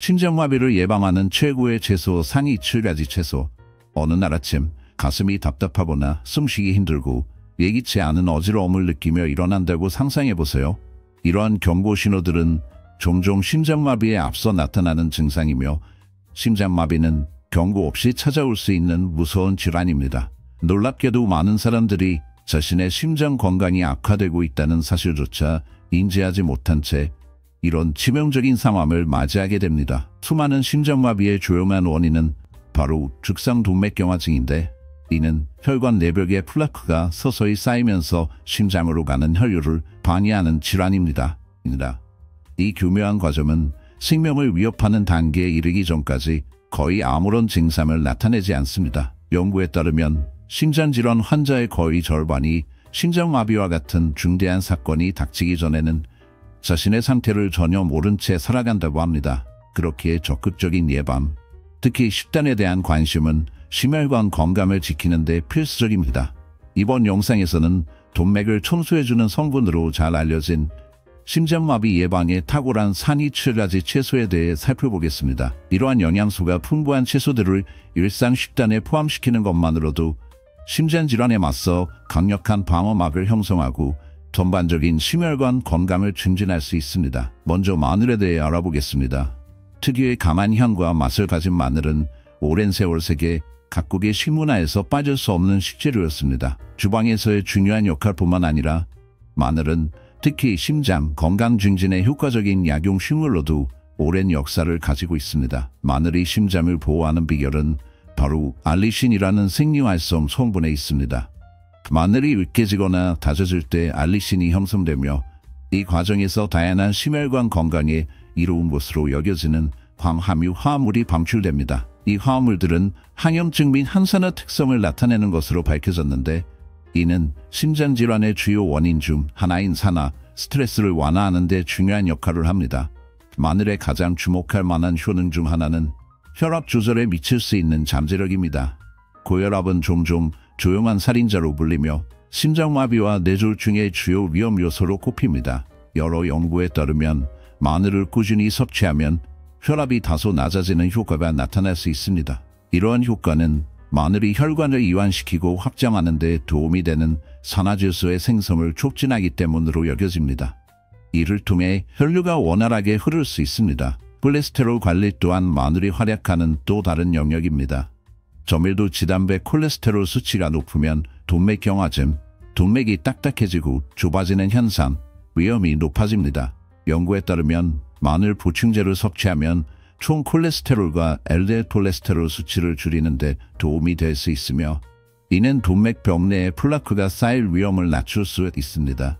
심장마비를 예방하는 최고의 채소 상위 7가지 채소. 어느 날 아침 가슴이 답답하거나 숨쉬기 힘들고 예기치 않은 어지러움을 느끼며 일어난다고 상상해보세요. 이러한 경고 신호들은 종종 심장마비에 앞서 나타나는 증상이며 심장마비는 경고 없이 찾아올 수 있는 무서운 질환입니다. 놀랍게도 많은 사람들이 자신의 심장 건강이 악화되고 있다는 사실조차 인지하지 못한 채 이런 치명적인 상황을 맞이하게 됩니다. 수많은 심장마비의 주요한 원인은 바로 죽상동맥경화증인데 이는 혈관 내벽에 플라크가 서서히 쌓이면서 심장으로 가는 혈류를 방해하는 질환입니다. 이 교묘한 과정은 생명을 위협하는 단계에 이르기 전까지 거의 아무런 증상을 나타내지 않습니다. 연구에 따르면 심장질환 환자의 거의 절반이 심장마비와 같은 중대한 사건이 닥치기 전에는 자신의 상태를 전혀 모른 채 살아간다고 합니다. 그렇기에 적극적인 예방, 특히 식단에 대한 관심은 심혈관 건강을 지키는 데 필수적입니다. 이번 영상에서는 동맥을 청소해주는 성분으로 잘 알려진 심장마비 예방에 탁월한 상위 7가지 채소에 대해 살펴보겠습니다. 이러한 영양소가 풍부한 채소들을 일상 식단에 포함시키는 것만으로도 심장질환에 맞서 강력한 방어막을 형성하고 전반적인 심혈관 건강을 증진할 수 있습니다. 먼저 마늘에 대해 알아보겠습니다. 특유의 강한 향과 맛을 가진 마늘은 오랜 세월 세계 각국의 식문화에서 빠질 수 없는 식재료였습니다. 주방에서의 중요한 역할뿐만 아니라 마늘은 특히 심장 건강 증진에 효과적인 약용식물로도 오랜 역사를 가지고 있습니다. 마늘이 심장을 보호하는 비결은 바로 알리신이라는 생리활성 성분에 있습니다. 마늘이 으깨지거나 다져질 때 알리신이 형성되며 이 과정에서 다양한 심혈관 건강에 이로운 것으로 여겨지는 황함유 화합물이 방출됩니다. 이 화합물들은 항염증 및 항산화 특성을 나타내는 것으로 밝혀졌는데 이는 심장질환의 주요 원인 중 하나인 산화, 스트레스를 완화하는 데 중요한 역할을 합니다. 마늘의 가장 주목할 만한 효능 중 하나는 혈압 조절에 미칠 수 있는 잠재력입니다. 고혈압은 종종 조용한 살인자로 불리며 심장마비와 뇌졸중의 주요 위험 요소로 꼽힙니다. 여러 연구에 따르면 마늘을 꾸준히 섭취하면 혈압이 다소 낮아지는 효과가 나타날 수 있습니다. 이러한 효과는 마늘이 혈관을 이완시키고 확장하는 데 도움이 되는 산화질소의 생성을 촉진하기 때문으로 여겨집니다. 이를 통해 혈류가 원활하게 흐를 수 있습니다. 콜레스테롤 관리 또한 마늘이 활약하는 또 다른 영역입니다. 저밀도 지단백 콜레스테롤 수치가 높으면 동맥경화증, 동맥이 딱딱해지고 좁아지는 현상, 위험이 높아집니다. 연구에 따르면 마늘 보충제를 섭취하면 총 콜레스테롤과 LDL 콜레스테롤 수치를 줄이는 데 도움이 될 수 있으며 이는 동맥벽 내에 플라크가 쌓일 위험을 낮출 수 있습니다.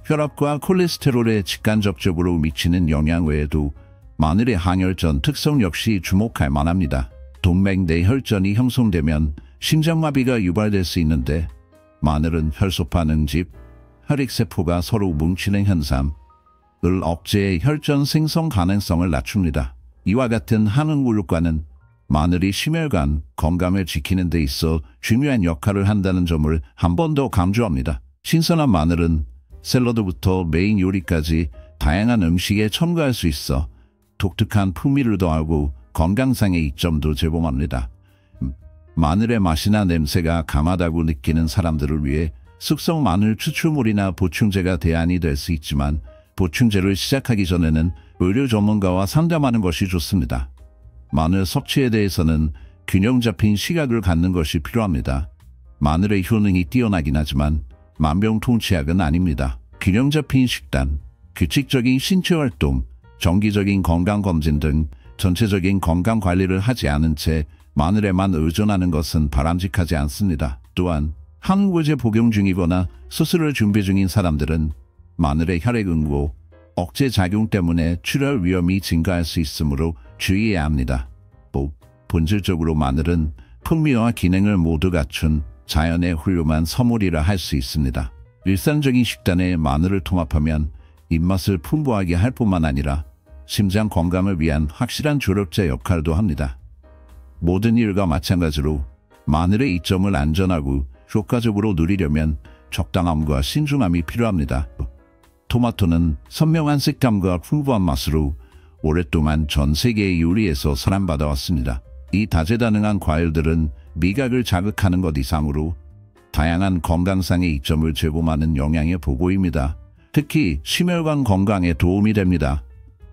혈압과 콜레스테롤에 직간접적으로 미치는 영향 외에도 마늘의 항혈전 특성 역시 주목할 만합니다. 동맥 내 혈전이 형성되면 심장마비가 유발될 수 있는데 마늘은 혈소판 응집, 혈액세포가 서로 뭉치는 현상을 억제해 혈전 생성 가능성을 낮춥니다. 이와 같은 한응물 효과는 마늘이 심혈관 건강을 지키는 데 있어 중요한 역할을 한다는 점을 한 번 더 강조합니다. 신선한 마늘은 샐러드부터 메인 요리까지 다양한 음식에 첨가할 수 있어 독특한 풍미를 더하고 건강상의 이점도 제공합니다. 마늘의 맛이나 냄새가 강하다고 느끼는 사람들을 위해 숙성 마늘 추출물이나 보충제가 대안이 될 수 있지만 보충제를 시작하기 전에는 의료 전문가와 상담하는 것이 좋습니다. 마늘 섭취에 대해서는 균형 잡힌 시각을 갖는 것이 필요합니다. 마늘의 효능이 뛰어나긴 하지만 만병통치약은 아닙니다. 균형 잡힌 식단, 규칙적인 신체활동, 정기적인 건강검진 등 전체적인 건강관리를 하지 않은 채 마늘에만 의존하는 것은 바람직하지 않습니다. 또한 항우울제 복용 중이거나 수술을 준비 중인 사람들은 마늘의 혈액응고, 억제 작용 때문에 출혈 위험이 증가할 수 있으므로 주의해야 합니다. 본질적으로 마늘은 풍미와 기능을 모두 갖춘 자연의 훌륭한 선물이라 할 수 있습니다. 일상적인 식단에 마늘을 통합하면 입맛을 풍부하게 할 뿐만 아니라 심장 건강을 위한 확실한 조력자 역할도 합니다. 모든 일과 마찬가지로 마늘의 이점을 안전하고 효과적으로 누리려면 적당함과 신중함이 필요합니다. 토마토는 선명한 색감과 풍부한 맛으로 오랫동안 전 세계의 요리에서 사랑받아왔습니다. 이 다재다능한 과일들은 미각을 자극하는 것 이상으로 다양한 건강상의 이점을 제공하는 영양의 보고입니다. 특히 심혈관 건강에 도움이 됩니다.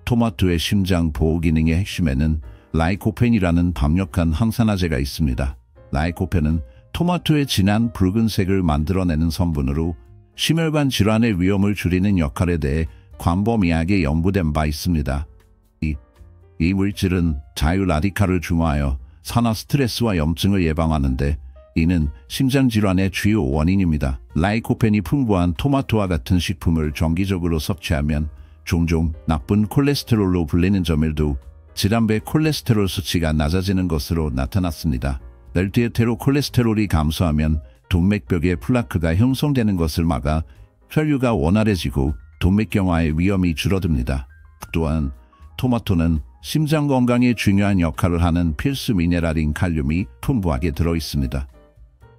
토마토의 심장 보호 기능의 핵심에는 라이코펜이라는 강력한 항산화제가 있습니다. 라이코펜은 토마토의 진한 붉은색을 만들어내는 성분으로 심혈관 질환의 위험을 줄이는 역할에 대해 광범위하게 연구된 바 있습니다. 이 물질은 자유라디칼을 중화하여 산화 스트레스와 염증을 예방하는데 이는 심장질환의 주요 원인입니다. 라이코펜이 풍부한 토마토와 같은 식품을 정기적으로 섭취하면 종종 나쁜 콜레스테롤로 불리는 저밀도 질환배 콜레스테롤 수치가 낮아지는 것으로 나타났습니다. LDL 콜레스테롤이 감소하면 동맥벽에 플라크가 형성되는 것을 막아 혈류가 원활해지고 동맥경화의 위험이 줄어듭니다. 또한 토마토는 심장 건강에 중요한 역할을 하는 필수 미네랄인 칼륨이 풍부하게 들어있습니다.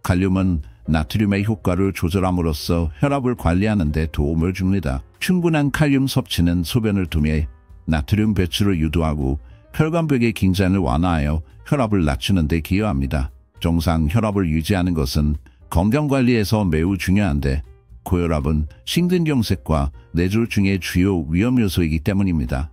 칼륨은 나트륨의 효과를 조절함으로써 혈압을 관리하는 데 도움을 줍니다. 충분한 칼륨 섭취는 소변을 통해 나트륨 배출을 유도하고 혈관벽의 긴장을 완화하여 혈압을 낮추는 데 기여합니다. 정상 혈압을 유지하는 것은 건강관리에서 매우 중요한데 고혈압은 심근경색과 뇌졸중의 주요 위험 요소이기 때문입니다.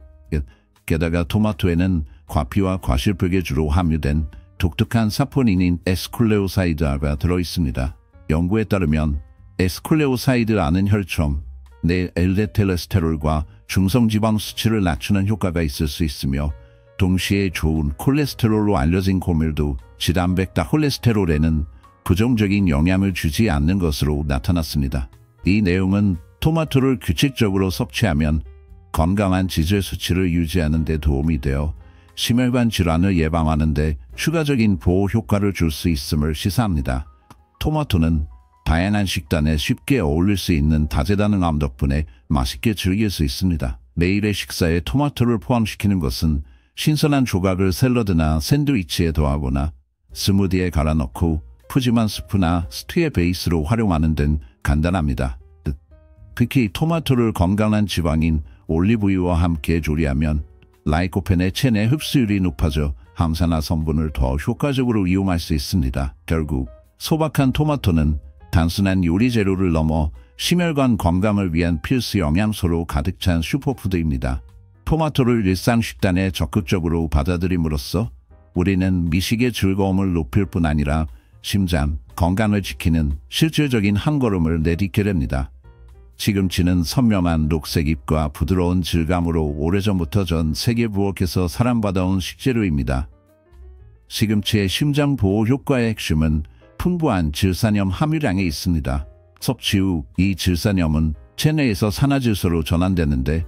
게다가 토마토에는 과피와 과실벽에 주로 함유된 독특한 사포닌인 에스쿨레오사이드가 들어있습니다. 연구에 따르면 에스쿨레오사이드아는 혈청, 내 LDL콜레스테롤과 중성지방 수치를 낮추는 효과가 있을 수 있으며 동시에 좋은 콜레스테롤로 알려진 고밀도 질환백타 콜레스테롤에는 부정적인 영향을 주지 않는 것으로 나타났습니다. 이 내용은 토마토를 규칙적으로 섭취하면 건강한 지질 수치를 유지하는 데 도움이 되어 심혈관 질환을 예방하는 데 추가적인 보호 효과를 줄 수 있음을 시사합니다. 토마토는 다양한 식단에 쉽게 어울릴 수 있는 다재다능함 덕분에 맛있게 즐길 수 있습니다. 매일의 식사에 토마토를 포함시키는 것은 신선한 조각을 샐러드나 샌드위치에 더하거나 스무디에 갈아 넣고 푸짐한 스프나 스튜의 베이스로 활용하는 등 간단합니다. 특히 토마토를 건강한 지방인 올리브유와 함께 조리하면 라이코펜의 체내 흡수율이 높아져 항산화 성분을 더 효과적으로 이용할 수 있습니다. 결국 소박한 토마토는 단순한 요리 재료를 넘어 심혈관 건강을 위한 필수 영양소로 가득 찬 슈퍼푸드입니다. 토마토를 일상 식단에 적극적으로 받아들임으로써 우리는 미식의 즐거움을 높일 뿐 아니라 심장 건강을 지키는 실질적인 한 걸음을 내딛게 됩니다. 시금치는 선명한 녹색 잎과 부드러운 질감으로 오래전부터 전 세계 부엌에서 사랑받아온 식재료입니다. 시금치의 심장 보호 효과의 핵심은 풍부한 질산염 함유량에 있습니다. 섭취 후 이 질산염은 체내에서 산화질소로 전환되는데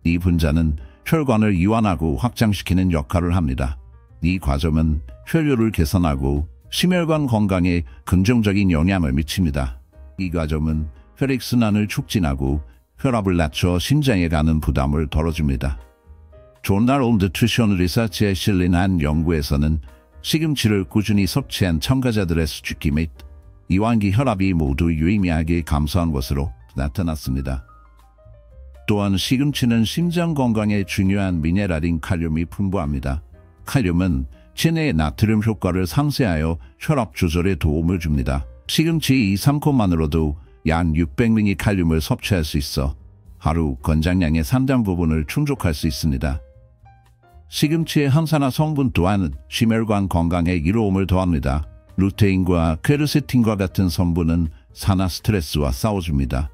이 분자는 혈관을 이완하고 확장시키는 역할을 합니다. 이 과정은 혈류를 개선하고 심혈관 건강에 긍정적인 영향을 미칩니다. 이 과정은 혈액순환을 촉진하고 혈압을 낮춰 심장에 가는 부담을 덜어줍니다. 조널 오브 뉴트리션 리서치에 실린 한 연구에서는 시금치를 꾸준히 섭취한 참가자들의 수축기 및 이완기 혈압이 모두 유의미하게 감소한 것으로 나타났습니다. 또한 시금치는 심장 건강에 중요한 미네랄인 칼륨이 풍부합니다. 칼륨은 체내의 나트륨 효과를 상쇄하여 혈압 조절에 도움을 줍니다. 시금치 2~3컵만으로도 약 600mg 칼륨을 섭취할 수 있어 하루 권장량의 상당 부분을 충족할 수 있습니다. 시금치의 항산화 성분 또한 심혈관 건강에 이로움을 더합니다. 루테인과 퀘르세틴과 같은 성분은 산화 스트레스와 싸워줍니다.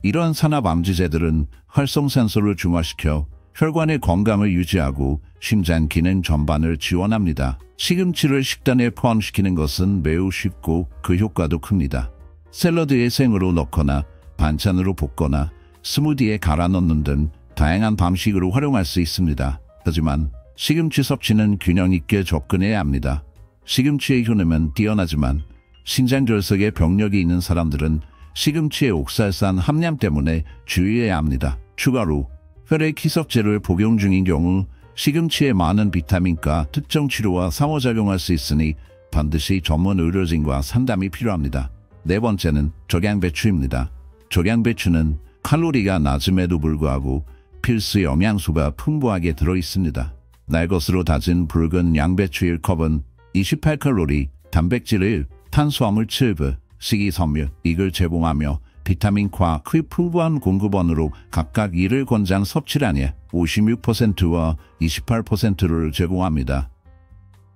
이러한 산화 방지제들은 활성산소를 중화시켜 혈관의 건강을 유지하고 심장 기능 전반을 지원합니다. 시금치를 식단에 포함시키는 것은 매우 쉽고 그 효과도 큽니다. 샐러드에 생으로 넣거나 반찬으로 볶거나 스무디에 갈아 넣는 등 다양한 방식으로 활용할 수 있습니다. 하지만 시금치 섭취는 균형 있게 접근해야 합니다. 시금치의 효능은 뛰어나지만 신장결석에 병력이 있는 사람들은 시금치의 옥살산 함량 때문에 주의해야 합니다. 추가로 혈액 희석제를 복용 중인 경우 시금치에 많은 비타민과 특정 치료와 상호작용할 수 있으니 반드시 전문 의료진과 상담이 필요합니다. 네 번째는 적양배추입니다. 적양배추는 칼로리가 낮음에도 불구하고 필수 영양소가 풍부하게 들어있습니다. 날 것으로 다진 붉은 양배추 1컵은 28칼로리, 단백질 1, 탄수화물 7배, 식이섬유 2를 제공하며 비타민과 그 풍부한 공급원으로 각각 1을 권장 섭취량의 56%와 28%를 제공합니다.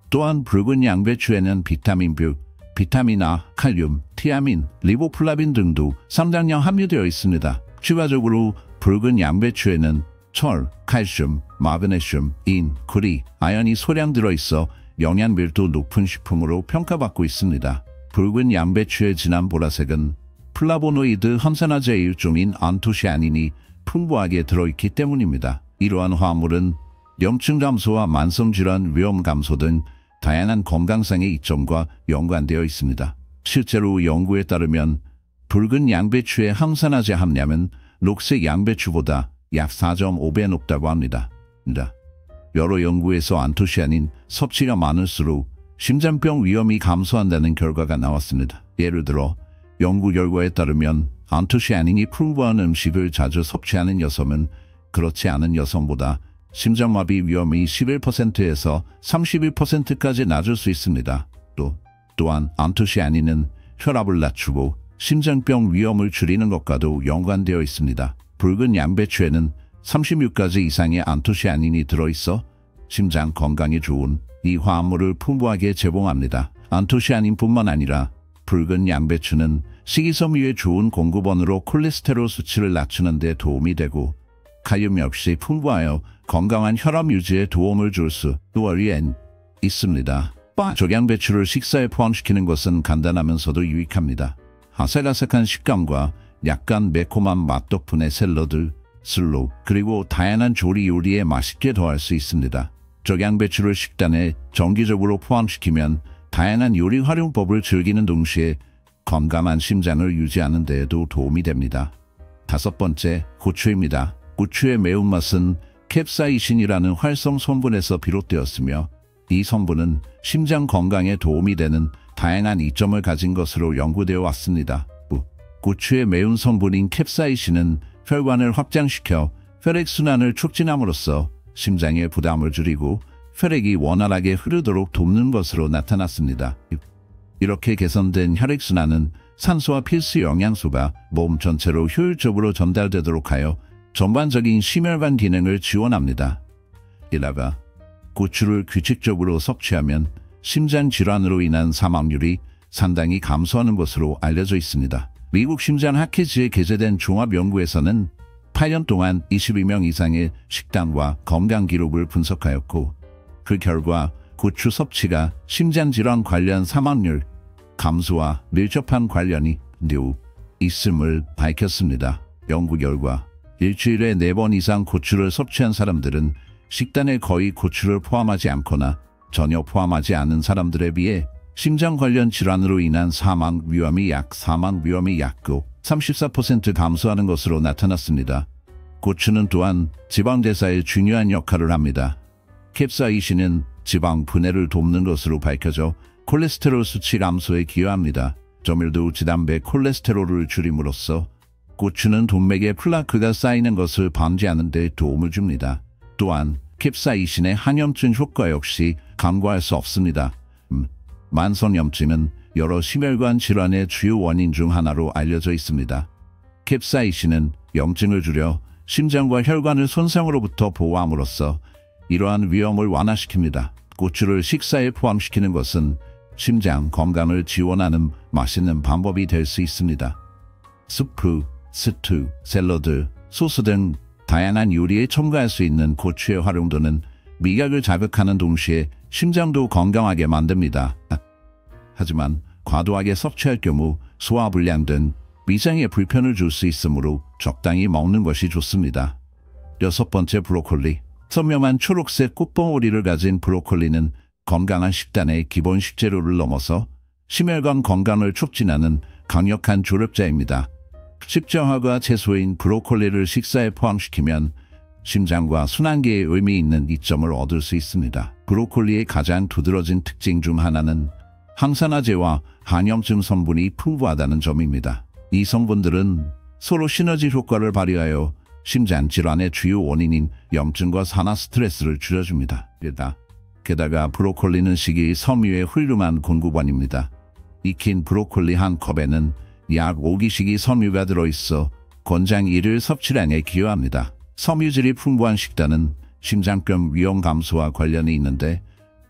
또한 붉은 양배추에는 비타민 B, 비타민 A, 칼륨, 티아민, 리보플라빈 등도 상당량 함유되어 있습니다. 추가적으로 붉은 양배추에는 철, 칼슘, 마그네슘, 인, 구리, 아연이 소량 들어있어 영양밀도 높은 식품으로 평가받고 있습니다. 붉은 양배추의 진한 보라색은 플라보노이드 항산화제 일종인 안토시아닌이 풍부하게 들어있기 때문입니다. 이러한 화합물은 염증 감소와 만성질환 위험 감소 등 다양한 건강상의 이점과 연관되어 있습니다. 실제로 연구에 따르면 붉은 양배추의 항산화제 함량은 녹색 양배추보다 약 4.5배 높다고 합니다. 여러 연구에서 안토시아닌 섭취가 많을수록 심장병 위험이 감소한다는 결과가 나왔습니다. 예를 들어 연구 결과에 따르면 안토시아닌이 풍부한 음식을 자주 섭취하는 여성은 그렇지 않은 여성보다 심장마비 위험이 11%에서 31%까지 낮을 수 있습니다. 또한 안토시아닌은 혈압을 낮추고 심장병 위험을 줄이는 것과도 연관되어 있습니다. 붉은 양배추에는 36가지 이상의 안토시아닌이 들어있어 심장 건강에 좋은 이 화합물을 풍부하게 제공합니다. 안토시아닌뿐만 아니라 붉은 양배추는 식이섬유의 좋은 공급원으로 콜레스테롤 수치를 낮추는 데 도움이 되고 칼륨 역시 풍부하여 건강한 혈압 유지에 도움을 줄 수 있습니다. 적양배추를 식사에 포함시키는 것은 간단하면서도 유익합니다. 아삭아삭한 식감과 약간 매콤한 맛 덕분에 샐러드, 슬로 그리고 다양한 조리 요리에 맛있게 더할 수 있습니다. 적양배추를 식단에 정기적으로 포함시키면 다양한 요리 활용법을 즐기는 동시에 건강한 심장을 유지하는 데에도 도움이 됩니다. 5번째, 고추입니다. 고추의 매운맛은 캡사이신이라는 활성 성분에서 비롯되었으며 이 성분은 심장 건강에 도움이 되는 다양한 이점을 가진 것으로 연구되어 왔습니다. 고추의 매운 성분인 캡사이신은 혈관을 확장시켜 혈액순환을 촉진함으로써 심장의 부담을 줄이고 혈액이 원활하게 흐르도록 돕는 것으로 나타났습니다. 이렇게 개선된 혈액순환은 산소와 필수 영양소가 몸 전체로 효율적으로 전달되도록 하여 전반적인 심혈관 기능을 지원합니다. 게다가 고추를 규칙적으로 섭취하면 심장 질환으로 인한 사망률이 상당히 감소하는 것으로 알려져 있습니다. 미국 심장학회지에 게재된 종합연구에서는 8년 동안 22명 이상의 식단과 건강 기록을 분석하였고 그 결과 고추 섭취가 심장질환 관련 사망률 감소와 밀접한 관련이 있음을 밝혔습니다. 연구 결과 일주일에 4번 이상 고추를 섭취한 사람들은 식단에 거의 고추를 포함하지 않거나 전혀 포함하지 않은 사람들에 비해 심장 관련 질환으로 인한 사망 위험이 약 34% 감소하는 것으로 나타났습니다. 고추는 또한 지방대사에 중요한 역할을 합니다. 캡사이신은 지방 분해를 돕는 것으로 밝혀져 콜레스테롤 수치 감소에 기여합니다. 저밀도 지단백 콜레스테롤을 줄임으로써 고추는 동맥에 플라크가 쌓이는 것을 방지하는 데 도움을 줍니다. 또한 캡사이신의 항염증 효과 역시 간과할 수 없습니다. 만성염증은 여러 심혈관 질환의 주요 원인 중 하나로 알려져 있습니다. 캡사이신은 염증을 줄여 심장과 혈관을 손상으로부터 보호함으로써 이러한 위험을 완화시킵니다. 고추를 식사에 포함시키는 것은 심장 건강을 지원하는 맛있는 방법이 될 수 있습니다. 수프, 스튜, 샐러드, 소스 등 다양한 요리에 첨가할 수 있는 고추의 활용도는 미각을 자극하는 동시에 심장도 건강하게 만듭니다. 하지만 과도하게 섭취할 경우 소화불량 등 위장에 불편을 줄 수 있으므로 적당히 먹는 것이 좋습니다. 6번째, 브로콜리. 선명한 초록색 꽃봉오리를 가진 브로콜리는 건강한 식단의 기본 식재료를 넘어서 심혈관 건강을 촉진하는 강력한 조력자입니다. 식재화가 채소인 브로콜리를 식사에 포함시키면 심장과 순환계에 의미 있는 이점을 얻을 수 있습니다. 브로콜리의 가장 두드러진 특징 중 하나는 항산화제와 항염증 성분이 풍부하다는 점입니다. 이 성분들은 서로 시너지 효과를 발휘하여 심장 질환의 주요 원인인 염증과 산화 스트레스를 줄여줍니다. 게다가 브로콜리는 식이섬유의 훌륭한 공급원입니다. 익힌 브로콜리 한 컵에는 약 5기 식이섬유가 들어있어 권장 1일 섭취량에 기여합니다. 섬유질이 풍부한 식단은 심장병 위험 감소와 관련이 있는데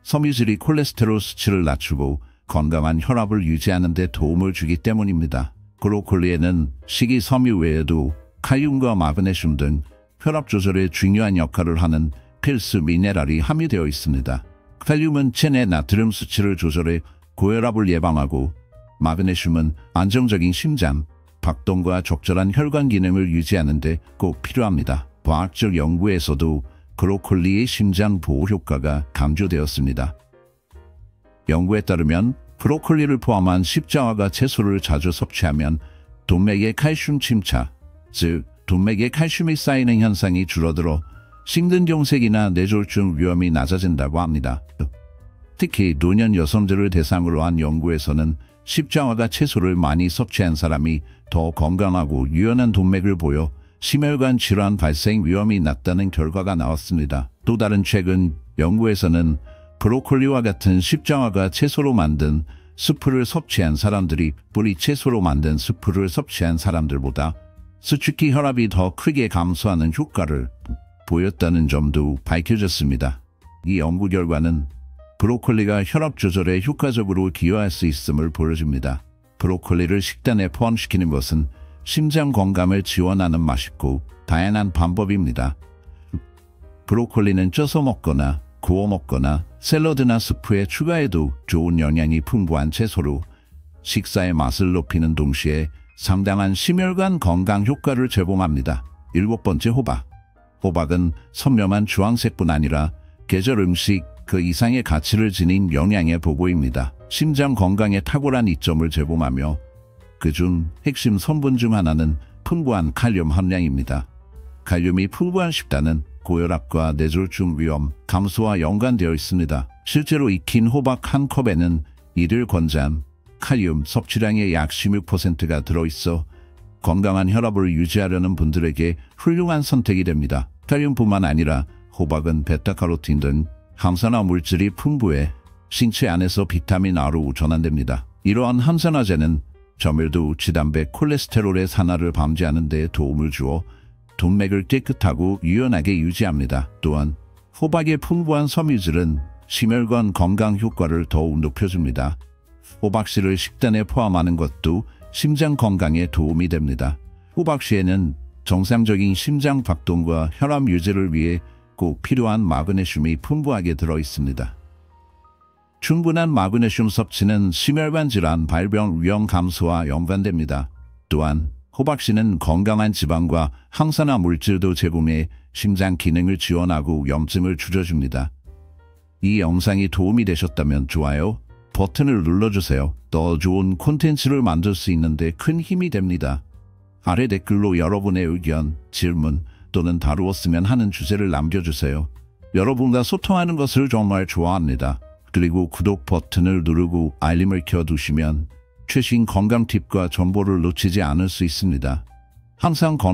섬유질이 콜레스테롤 수치를 낮추고 건강한 혈압을 유지하는 데 도움을 주기 때문입니다. 브로콜리에는 식이섬유 외에도 칼륨과 마그네슘 등 혈압 조절에 중요한 역할을 하는 필수 미네랄이 함유되어 있습니다. 칼륨은 체내 나트륨 수치를 조절해 고혈압을 예방하고 마그네슘은 안정적인 심장, 박동과 적절한 혈관 기능을 유지하는 데 꼭 필요합니다. 과학적 연구에서도 브로콜리의 심장 보호 효과가 강조되었습니다. 연구에 따르면 브로콜리를 포함한 십자화과 채소를 자주 섭취하면 동맥의 칼슘 침착, 즉 동맥에 칼슘이 쌓이는 현상이 줄어들어 심근경색이나 뇌졸중 위험이 낮아진다고 합니다. 특히 노년 여성들을 대상으로 한 연구에서는 십자화과 채소를 많이 섭취한 사람이 더 건강하고 유연한 동맥을 보여 심혈관 질환 발생 위험이 낮다는 결과가 나왔습니다. 또 다른 최근 연구에서는 브로콜리와 같은 십자화과 채소로 만든 스프를 섭취한 사람들이 뿌리 채소로 만든 스프를 섭취한 사람들보다 수축기 혈압이 더 크게 감소하는 효과를 보였다는 점도 밝혀졌습니다. 이 연구 결과는 브로콜리가 혈압 조절에 효과적으로 기여할 수 있음을 보여줍니다. 브로콜리를 식단에 포함시키는 것은 심장 건강을 지원하는 맛있고 다양한 방법입니다. 브로콜리는 쪄서 먹거나 구워 먹거나 샐러드나 스프에 추가해도 좋은 영양이 풍부한 채소로 식사의 맛을 높이는 동시에 상당한 심혈관 건강 효과를 제공합니다. 7번째, 호박. 호박은 선명한 주황색뿐 아니라 계절 음식 그 이상의 가치를 지닌 영양의 보고입니다. 심장 건강에 탁월한 이점을 제공하며 그중 핵심 성분 중 하나는 풍부한 칼륨 함량입니다. 칼륨이 풍부한 식단은 고혈압과 뇌졸중 위험 감소와 연관되어 있습니다. 실제로 익힌 호박 한 컵에는 일일 권장 칼륨 섭취량의 약 16%가 들어있어 건강한 혈압을 유지하려는 분들에게 훌륭한 선택이 됩니다. 칼륨뿐만 아니라 호박은 베타카로틴 등 항산화 물질이 풍부해 신체 안에서 비타민 R로 전환됩니다. 이러한 항산화제는 저밀도 지단백 콜레스테롤의 산화를 방지하는 데 도움을 주어 동맥을 깨끗하고 유연하게 유지합니다. 또한 호박의 풍부한 섬유질은 심혈관 건강 효과를 더욱 높여줍니다. 호박씨를 식단에 포함하는 것도 심장 건강에 도움이 됩니다. 호박씨에는 정상적인 심장 박동과 혈압 유지를 위해 꼭 필요한 마그네슘이 풍부하게 들어있습니다. 충분한 마그네슘 섭취는 심혈관 질환 발병 위험 감소와 연관됩니다. 또한 호박씨는 건강한 지방과 항산화 물질도 제공해 심장 기능을 지원하고 염증을 줄여줍니다. 이 영상이 도움이 되셨다면 좋아요 버튼을 눌러주세요. 더 좋은 콘텐츠를 만들 수 있는데 큰 힘이 됩니다. 아래 댓글로 여러분의 의견, 질문 또는 다루었으면 하는 주제를 남겨주세요. 여러분과 소통하는 것을 정말 좋아합니다. 그리고 구독 버튼을 누르고 알림을 켜두시면 최신 건강 팁과 정보를 놓치지 않을 수 있습니다. 항상 건강